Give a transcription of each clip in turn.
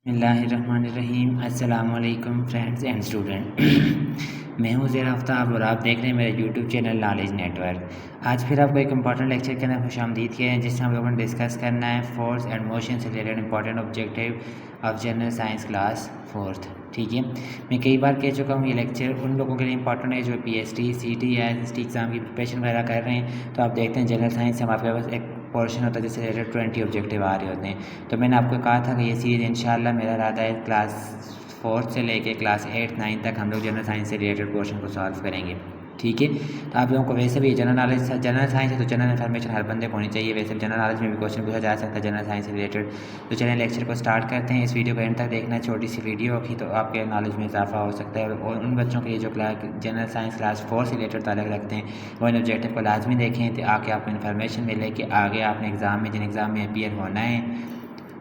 बिस्मिल्लाहिर्रहमानिर्रहीम। अस्सलाम वालेकुम फ्रेंड्स एंड स्टूडेंट। मैं हूँ ज़ेर आफ्ताब और आप देख रहे हैं मेरे यूट्यूब चैनल नॉलेज नेटवर्क। आज फिर आपको एक इंपॉर्टेंट लेक्चर के अंदर खुशामदीद किया है, जिसमें हम लोगों ने डिस्कस करना है फोर्स एंड मोशन से related important objective of general science class fourth. ठीक है, मैं कई बार कह चुका हूँ ये लेक्चर उन लोगों के लिए इंपॉर्टेंट है जो PhD CT या SST एग्ज़ाम की प्रिपरेशन वगैरह कर रहे हैं। तो आप देखते हैं जनरल साइंस से हमारे पास एक पोर्शन होता है जिससे रिलेटेड 20 ऑब्जेक्टिव आ रहे होते हैं। तो मैंने आपको कहा था कि ये सीरीज़ इंशाल्लाह मेरा इरादा है क्लास 4 से लेके क्लास 8 9 तक हम लोग जनरल साइंस से रिलेटेड पोर्शन को सॉल्व करेंगे। ठीक है, तो आप लोगों को वैसे भी जनरल नॉलेज जनरल साइंस है तो जनरल इन्फॉर्मेशन हर बंदे को होनी चाहिए। वैसे भी जनरल नॉलेज में भी क्वेश्चन पूछा जा सकता है जनरल साइंस से रिलेटेड। तो चलिए लेक्चर को स्टार्ट करते हैं। इस वीडियो को एंड तक देखना, छोटी सी वीडियो होगी तो आपके नॉलेज में इजाफा हो सकता है। और उन बच्चों के लिए जो जनरल साइंस क्लास 4 से रिलेटेड ताल्लुक़ रखते हैं वो इन ऑब्जेक्टिव को लाजमी देखें तो आके आपको इन्फॉर्मेशन मिले कि आगे आपने एग्ज़ाम में जिन एग्ज़ाम में अपीयर होना है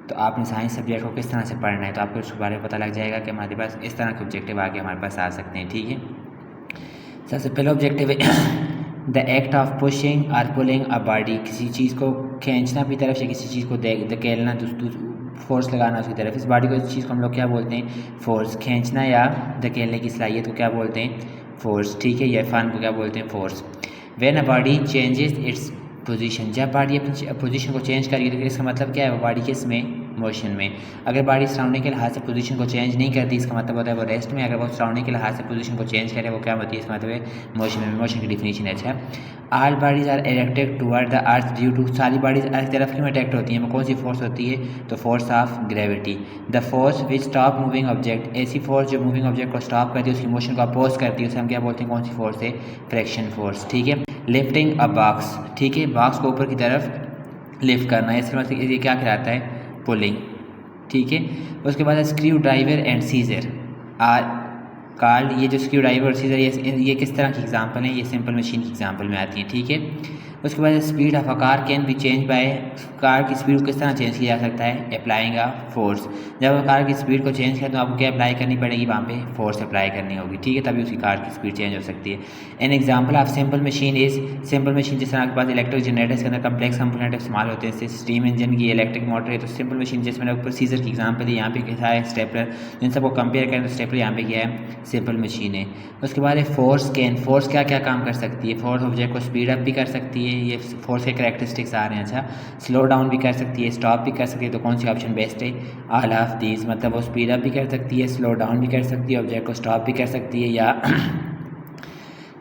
तो आपने साइंस सब्जेक्ट को किस तरह से पढ़ना है। तो आपको उसके बारे में पता लग जाएगा कि हमारे पास इस तरह के ऑब्जेक्टिव आगे हमारे पास आ सकते हैं। ठीक है, सबसे पहला ऑब्जेक्टिव है द एक्ट ऑफ पुशिंग और पुलिंग अ बॉडी। किसी चीज़ को खींचना अपनी तरफ से, किसी चीज़ को धकेलना, फोर्स लगाना उसकी तरफ। इस बॉडी को, इस चीज़ को हम लोग क्या बोलते हैं? फोर्स। खींचना या धकेलने की सलाहियत को क्या बोलते हैं? फोर्स। ठीक है, या फन को क्या बोलते हैं? Force. When a body changes its position, जब बॉडी अपनी पोजीशन को चेंज करेगी तो इसका मतलब क्या है? वो बॉडी किस में? मोशन में। अगर बॉडी सराउंडिंग के लिहाज से पोजीशन को चेंज नहीं करती इसका मतलब होता है वो रेस्ट में। अगर वो सराउंडिंग के लिहाज से पोजीशन को चेंज करे वो क्या होती है? इसका मतलब है मोशन में। मोशन की डिफिनीशन है। अच्छा, all bodies are attracted toward the earth due to, सारी बॉडीज अर्थ की तरफ क्यों अट्रैक्ट होती हैं? वो कौन सी फोर्स होती है? तो force of gravity. The force which stop moving object, ऐसी फोर्स जो मूविंग ऑब्जेक्ट को स्टॉप करती है, उसकी मोशन को अपोज करती है, उसे हम क्या बोलते हैं? कौन सी फोर्स है? Friction force. ठीक है, लिफ्टिंग अ बॉक्स। ठीक है, बॉक्स को ऊपर की तरफ लिफ्ट करना है, इसके मतलब ये क्या कहलाता है? पुलिंग। ठीक है, उसके बाद screw driver and scissor are called. ये जो स्क्रू ड्राइवर और सीजर ये किस तरह की एग्जांपल हैं? ये सिंपल मशीन की एग्जांपल में आती हैं। ठीक है, उसके बाद speed of a car can be change bye, car की स्पीड को किस तरह चेंज किया जा सकता है? Applying a force. जब कार की स्पीड को चेंज करें तो आपको क्या अप्लाई करनी पड़ेगी? वहाँ पे फोर्स अप्लाई करनी होगी। ठीक है, तभी उसकी कार की स्पीड चेंज हो सकती है। An example of simple machine is, simple machine जिस तरह आपके पास इलेक्ट्रिक जनरेटर के अंदर कम्प्लेक्स कंपोनेंट इस्तेमाल होते हैं, जैसे स्टीम इंजन की, इलेक्ट्रिक मोटर है। तो सिंपल मशीन जिसमें ऊपर सीजर की एग्जाम्पल है, यहाँ पे क्या है? स्टेपलर। जिन सबको कंपेयर करें तो स्टेपलर यहाँ पे क्या है? सिंपल मशीन है। उसके बाद फोर्स कैन, फोर्स क्या क्या काम कर सकती है? फोर्स ऑब्जेक्ट को स्पीड अप भी कर सकती है, ये फोर्स के करैक्टरिस्टिक्स आ रहे हैं। अच्छा, स्लो डाउन भी कर सकती है, स्टॉप भी कर सकती है। तो कौन सी ऑप्शन बेस्ट है? All of these. मतलब वो स्पीड अप भी कर सकती है, स्लो डाउन भी कर सकती है, ऑब्जेक्ट को स्टॉप भी कर सकती है, या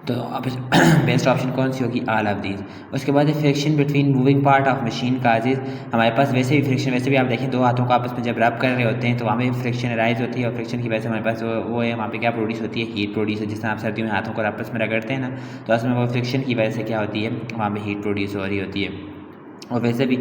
तो अब बेस्ट ऑप्शन कौन सी होगी? All of these. उसके बाद friction between moving part of machine causes, हमारे पास वैसे भी फ्रिक्शन, वैसे भी आप देखें दो हाथों को आपस में जब रब कर रहे होते हैं तो वहाँ पे फ्रिक्शन राइज होती है, और फ्रिक्शन की वजह से हमारे पास वो है, वहाँ पे क्या प्रोड्यूस होती है? हीट प्रोड्यूस है। जिस तरह आप सर्दियों में हाथों को आपस में रगड़ते हैं ना, तो उसमें वो फ्रिक्शन की वजह से क्या होती है? वहाँ पर हीट प्रोड्यूस हो रही होती है। और वैसे भी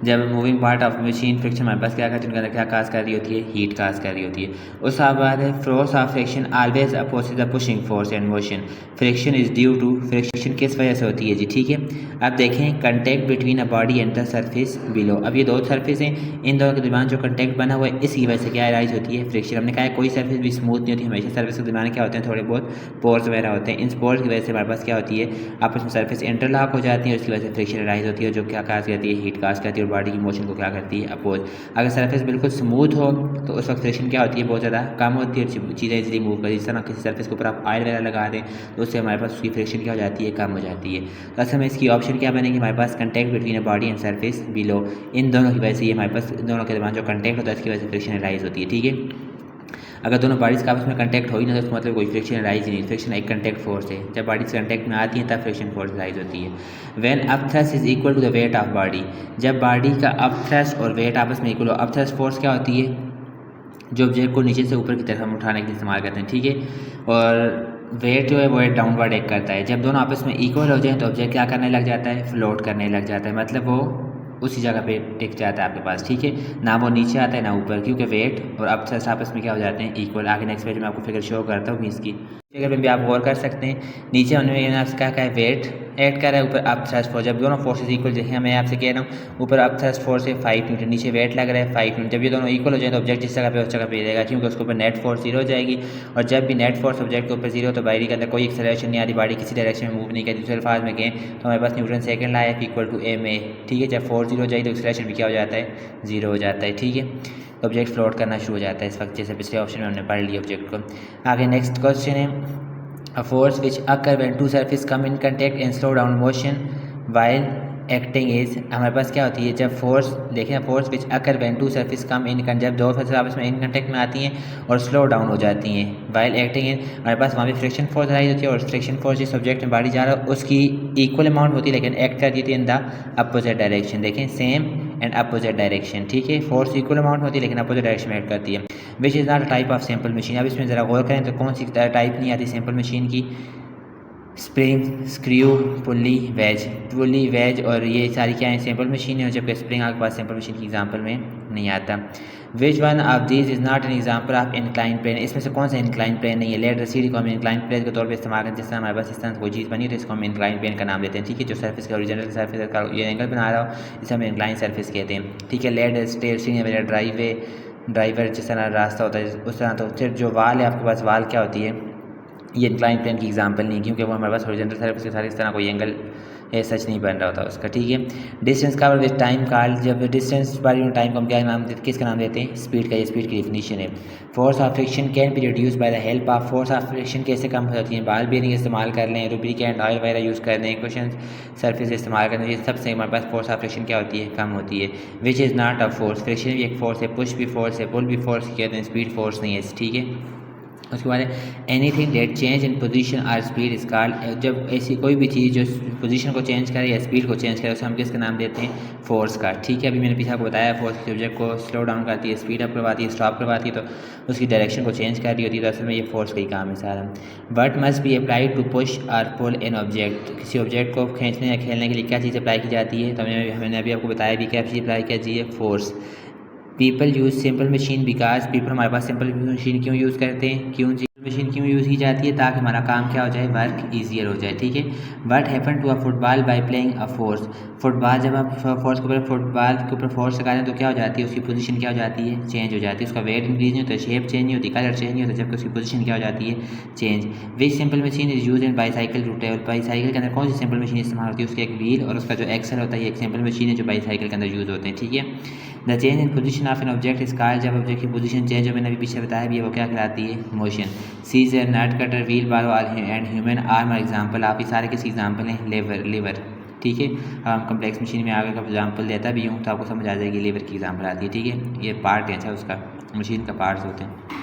जब moving part of machine friction हमारे पास क्या करती है? उनके अंदर क्या काज कर रही होती है? हीट काज कर रही होती है। उस बाद है force of friction always opposite the pushing force and motion. Friction is due to, friction किस वजह से होती है जी? ठीक है, अब देखें contact between a body and the surface below. अब ये दो सरफेस हैं, इन दोनों के दरमियान जो कंटेक्ट बना हुआ है इसकी वजह से क्या राइज होती है? फ्रिक्शन। हमने कहा है कोई सरफेस भी स्मूथ नहीं होती, हमेशा सरफेस के दरमियान क्या होते हैं? थोड़े बहुत पोर्स वगैरह होते हैं। इन पोर्स की वजह से हमारे पास क्या होती है? आपस में सरफेस इंटरलॉक हो जाती है, उसकी वजह से फ्रिक्शन राइज होती है, जो क्या काज करती है? हीट काज करती है, और बॉडी की मोशन को क्या करती है? अपोज। अगर सरफेस बिल्कुल स्मूथ हो तो उस वक्त फ्रिक्शन क्या होती है? बहुत ज़्यादा कम होती है, और चीज़ें इजीली मूव करती है। जिस तरह किसी सरफेस के ऊपर आप ऑयल वगैरह लगा दें तो उससे हमारे पास उसकी फ्रिक्शन क्या हो जाती है? कम हो जाती है। तो असल में इसकी ऑप्शन क्या बनेगी? हमारे पास contact between a body and surface below, इन दोनों की वजह से ये हमारे पास दोनों के दरमियान जो कंटेक्ट होता है इसकी वजह से फ्रिक्शन राइज होती है। ठीक है, अगर दोनों बॉडीज़ का आपस में कंटेक्ट हो ही ना तो उसका मतलब कोई फ्रिक्शन राइज ही नहीं। फ्रिक्शन एक कंटेक्ट फोर्स है, जब बॉडीज़ कंटेक्ट में आती हैं तब फ्रिक्शन फोर्स राइज होती है। When up thrust is equal to the weight of body, जब बॉडी का अप थ्रस्ट और वेट आपस में इक्वल हो। अप थ्रस्ट फोर्स क्या होती है? जो ऑब्जेक्ट को नीचे से ऊपर की तरफ हम उठाने के लिए इस्तेमाल करते हैं। ठीक है, और वेट जो है वो डाउनवर्ड एक करता है। जब दोनों आपस में इक्वल हो जाए तो ऑब्जेक्ट क्या करने लग जाता है? फ्लोट करने लग जाता है, मतलब वो उसी जगह पे टिक जाता है आपके पास। ठीक है, ना वो नीचे आता है ना ऊपर, क्योंकि वेट और अप थ्रस्ट आपस में क्या हो जाते हैं? इक्वल। आगे नेक्स्ट पेज में आपको फिगर शो करता हूँ इसकी, फिगर में भी आप गौर कर सकते हैं। नीचे उन्होंने आपसे क्या कहा है? वेट ऐड कर रहा है, ऊपर अप थ्रस्ट फोर्स। जब दोनों फोर्सेज इक्वल, जैसे मैं आपसे कह रहा हूँ ऊपर अप थ्रस्ट फोर्स है 5 न्यूटन, नीचे वेट लग रहा है 5 न्यूटन। जब ये दोनों इक्वल हो जाए तो ऑब्जेक्ट जिस जगह पे उस जगह पे रहेगा, क्योंकि उसके ऊपर नेट फोर्स 0 हो जाएगी। और जब भी नेट फोर्स ऑब्जेक्ट के ऊपर 0 तो बॉडी के अंदर कोई एक्सेलरेशन नहीं आ रही, बॉडी किसी डायरेक्शन में मूव नहीं करती। दूसरे अल्फाज में कहें तो हमारे पास Newton second law equal to ma। ठीक है, जब फोर्स 0 हो जाए तो एक्सेलरेशन भी क्या हो जाता है? 0 हो जाता है। ठीक है, तो ऑब्जेक्ट फ्लोट करना शुरू हो जाता है इस वक्त, जैसे पिछले ऑप्शन में हमने पढ़ लिया ऑब्जेक्ट को। आगे नेक्स्ट क्वेश्चन है, a force which occur when two surface come in contact and slow down motion while acting is, हमारे पास क्या होती है जब फोर्स, देखिए force which occur when two surface come in contact, जब दो सरफेस आपस में इन कंटेक्ट में आती हैं और स्लो डाउन हो जाती हैं वाइल एक्टिंग इन, हमारे पास वहाँ भी फ्रिक्शन फोर्स अराइज होती है, और फ्रिक्शन फोर्स जिस ऑब्जेक्ट में बाढ़ी जा रहा है उसकी इक्वल अमाउंट होती है, लेकिन एक्ट करती थी इन द अपोजिट डायरेक्शन। देखें सेम एंड अपोजिट डायरेक्शन, ठीक है, फोर्स इक्वल अमाउंट होती है लेकिन अपोजिट डायरेक्शन में एक्ट करती है। Which is not type of simple machine, अब इसमें ज़रा गौर करें तो कौन सी टाइप नहीं आती सिंपल मशीन की, स्प्रिंग, स्क्रू, पुली, वेज और ये सारी क्या है सिंपल मशीन है, जबकि स्प्रिंग आपके पास सिंपल मशीन की एग्जांपल में नहीं आता। Which one of these is not an example of incline plane, इसमें से कौन सा इंक्लाइन प्लेन नहीं है। लेट रसीड को हम इंक्लाइन प्लेन के तौर पे इस्तेमाल करें, जिस तरह हमारे पास इस तरह कोई चीज़ बनी तो इसको हम इंक्लाइन प्लेन का नाम देते हैं, ठीक है, जो सर्फेस का ओरिजिनल सर्फेस का ये एंगल बना रहा हो इसे हम इंक्लाइन सर्फेस कहते हैं, ठीक है। लेट स्टेयरिंग मेरा ड्राइवर जिस तरह रास्ता होता है उस तरह, तो फिर जो वाल है आपके पास, वाल क्या होती है, ये इंक्लाइन प्लेन की एग्जांपल नहीं, क्योंकि वो हमारे पास हॉरिजॉन्टल सरफेस के साथ इस तरह कोई एंगल सच नहीं बन रहा होता उसका, ठीक है। Distance cover with time called, जब डिस्टेंस बारे में टाइम को हम क्या नाम देते, किसका नाम देते हैं, स्पीड का, ये स्पीड की डेफिनेशन है। Force of friction can be reduce by the help of, force of friction कैसे कम हो जाती है, बाल बेरिंग इस्तेमाल कर लें, लुब्रिकेंट ऑयल वगैरह यूज़ कर लें, क्वेश्चन सरफेस इस्तेमाल कर लें, सबसे हमारे पास फोर्स ऑफ फ्रिक्शन क्या होती है, कम होती है। Which is not a force, friction भी एक फोर्स है, पुश भी फोर्स है, पुल भी फोर्स कहते हैं, स्पीड फोर्स नहीं है, ठीक है। उसके बाद anything that change in position और स्पीड इज कॉल्ड, जब ऐसी कोई भी चीज़ जो पोजीशन को चेंज करे या स्पीड को चेंज करे उसे हम किसका नाम देते हैं, फोर्स का, ठीक है। अभी मैंने पीछे आपको बताया फोर्स किसी ऑब्जेक्ट को स्लो डाउन करती है, स्पीड अप करवाती है, स्टॉप करवाती है, तो उसकी डायरेक्शन को चेंज कर रही होती है, तो असल में ये फोर्स का ही काम है सारा। But must be applied to push और पुल इन ऑब्जेक्ट, किसी ऑब्जेक्ट को खींचने या खेलने के लिए क्या चीज़ अप्लाई की जाती है, तो मैंने अभी आपको बताया भी क्या चीज़ अप्लाई की जाती है, force. People use simple machine because, people हमारे पास सिंपल मशीन क्यों यूज़ करते हैं, क्यों मशीन क्यों यूज़ की जाती है, ताकि हमारा काम क्या हो जाए, वर्क ईजियर हो जाए, ठीक है। What happen to a football by playing a force, football जब आप फोर्स के ऊपर फुटबॉल के ऊपर फोर्स लगाते हैं तो क्या हो जाती है, उसकी पोजीशन क्या हो जाती है, चेंज हो जाती है, उसका वेट इंक्रीज नहीं होता, शेप चेंज नहीं होती, कलर चेंज नहीं होता, जबकि उसकी पोजीशन क्या हो जाती है, change. Which simple machine is use in bicycle to travel, bicycle के अंदर कौन सी सिंपल मशीन इस्तेमाल होती है, उसके एक व्हील और उसका जो एक्सल होता है, ये एक सिंपल मशीन है जो बाईसाइकिल के अंदर यूज़ होते हैं, ठीक है। The change in position of an object is called, जब ऑब्जेक्ट की पोजीशन चेंज हो, मैंने अभी पीछे बताया भी है, वो क्या कहलाती है, मोशन। सीजर, नट कटर, व्हील बारो एंड ह्यूमन आर्म एग्जाम्पल, आप ये सारे किसी एग्जाम्पल हैं, लीवर, ठीक है। अब हम कम्प्लेक्स मशीन में आगे का एग्जाम्पल देता भी हूँ तो आपको समझ आ जाएगी, लीवर की एग्जाम्पल आती है, ठीक है, ये पार्ट है, अच्छा उसका मशीन का पार्ट्स होते हैं।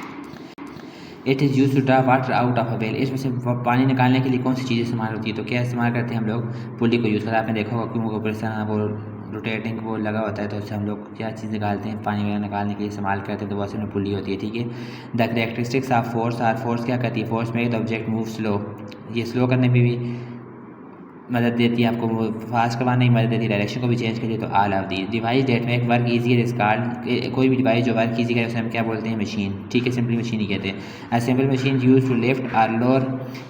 It is use to draw water out of a well, इसमें से पानी निकालने के लिए कौन सी चीज़ इस्तेमाल होती है, तो क्या इस्तेमाल करते हैं हम लोग, पुली को यूज़ करते हैं। आपने देखा होगा क्योंकि ऊपर से वो रोटेटिंग वो लगा होता है, तो उससे हम लोग क्या चीज़ निकालते हैं, पानी वगैरह निकालने के लिए इस्तेमाल करते हैं, तो वो असल में पुली होती है, ठीक है। The characteristics of force are, force क्या करती है, force make the object move slow, ये स्लो करने में भी मदद देती है, आपको फास्ट करवाने की मदद देती है, डायरेक्शन को भी चेंज करती है, तो all of the device that make work easier is called, कोई भी डिवाइस जो वर्क ईजी करे उसे हम क्या बोलते हैं, मशीन, ठीक है, सिंपली मशीन ही कहते हैं। A simple machine use to lift और लोअर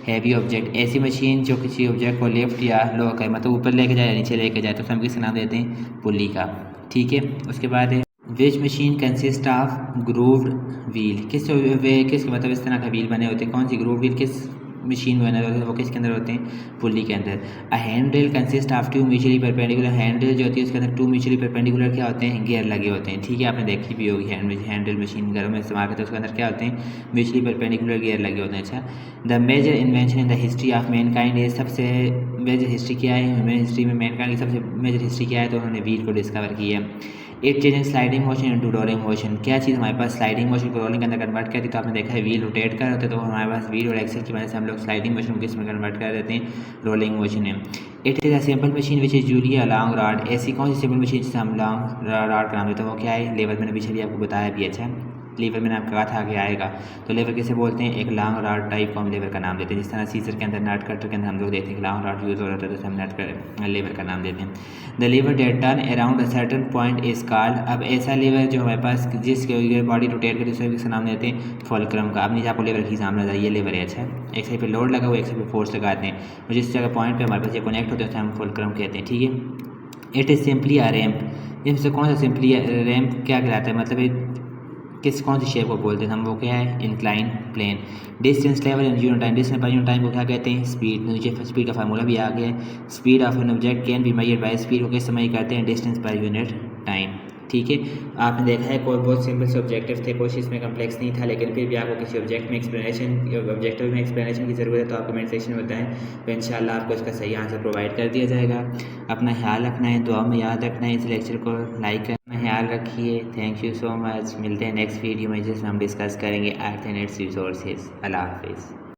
हैवी ऑब्जेक्ट, ऐसी मशीन जो किसी ऑब्जेक्ट को लिफ्ट या लोअर करे, मतलब ऊपर लेके जाए या नीचे लेके जाए, तो हम किसका नाम देते हैं, पुली का, ठीक है। उसके बाद विच machine consist of grooved wheel, किस मतलब इस तरह का व्हील बने होते हैं, कौन सी ग्रूव्ड व्हील किस मशीन बने होते हैं, वो किसके अंदर होते हैं, पुली के अंदर। A hand drill consist of two mutually perpendicular, hand drill जो होती है उसके अंदर टू म्यूचुअली परपेंडिकुलर क्या होते हैं, गियर लगे होते हैं, ठीक है, आपने देखी भी होगी हैंड ड्रिल मशीन घरों में इस्तेमाल करते हैं, उसके अंदर क्या होते हैं, म्यूचुअली परपेंडिकुलर गियर लगे होते हैं, अच्छा। The major invention in the history of mankind, ये सबसे मेजर हिस्ट्री क्या है, ह्यूमन हिस्ट्री में मैनकाइंड की सबसे मेजर हिस्ट्री क्या है, तो उन्होंने व्हील को डिस्कवर किया। It change sliding motion into rolling motion, क्या चीज़ हमारे पास स्लाइडिंग मोशन को रोलिंग के अंदर कन्वर्ट करती है, तो आपने देखा है व्हील रोटेट कर होते, तो हमारे पास व्हील और एक्सेल की वजह से हम लोग स्लाइडिंग मोशन को किस में कन्वर्ट कर देते हैं, रोलिंग मोशन में। It is a simple machine which is usually a long rod, ऐसी कौन सी सिंपल मशीन जिसे हम लॉन्ग रॉड का नाम देते हैं, वो क्या है, लेवर, मैंने पीछे भी आपको बताया भी, अच्छा। लीवर मैंने आपको कहा था कि आएगा, तो लेवर किसे बोलते हैं, एक लॉन्ग रॉड टाइप को हम लेवर का नाम देते हैं, जिस तरह सीजर के अंदर नट कटर के अंदर हम लोग देखते हैं कि लॉन्ग रॉड यूज़ हो रहा था, तो हम लेवर का नाम देते हैं। The lever that turn around a certain point is called, अब ऐसा लीवर जो हमारे पास जिसके बॉडी रोटेट करती है उसका नाम देते हैं फुलक्रम का। अब नीचे आपको लेवर की सामने आ ये लेवर है, अच्छा, एक साइड पे लोड लगा हुआ, एक साइड पे फोर्स लगाते हैं, और जिस जगह पॉइंट पे हमारे पास ये कनेक्ट होते हैं उसे हम फुलक्रम कहते हैं, ठीक है। It is simply a ramp, इसमें कौन सा सिंपली रैम्प क्या कहलाता है, मतलब किस कौन सी शेप को बोलते हैं हम, वो क्या है, incline plane. Distance level in unit time, distance by unit time को क्या कहते हैं, स्पीड, नीचे स्पीड का फार्मूला भी आ गया है। Speed of an object can be measured by, speed को किस समय करते हैं, डिस्टेंस बाय यूनिट टाइम, ठीक है, आपने देखा है कोई बहुत सिंपल से ऑब्जेक्टिव थे, कुछ इसमें कम्प्लेक्स नहीं था, लेकिन फिर भी आपको किसी ऑब्जेक्टिव में एक्सप्लेनेशन की ज़रूरत है तो आप कमेंट सेक्शन में बताएं, तो इंशाल्लाह आपको इसका सही आंसर प्रोवाइड कर दिया जाएगा। अपना ख्याल रखना है, दुआ में याद रखना है, इस लेक्चर को लाइक करना, ख्याल रखिए। Thank you so much. मिलते हैं नेक्स्ट वीडियो में जिसमें हम डिस्कस करेंगे अर्थ एंड इट्स रिसोर्सेज। अल्लाह हाफिज़।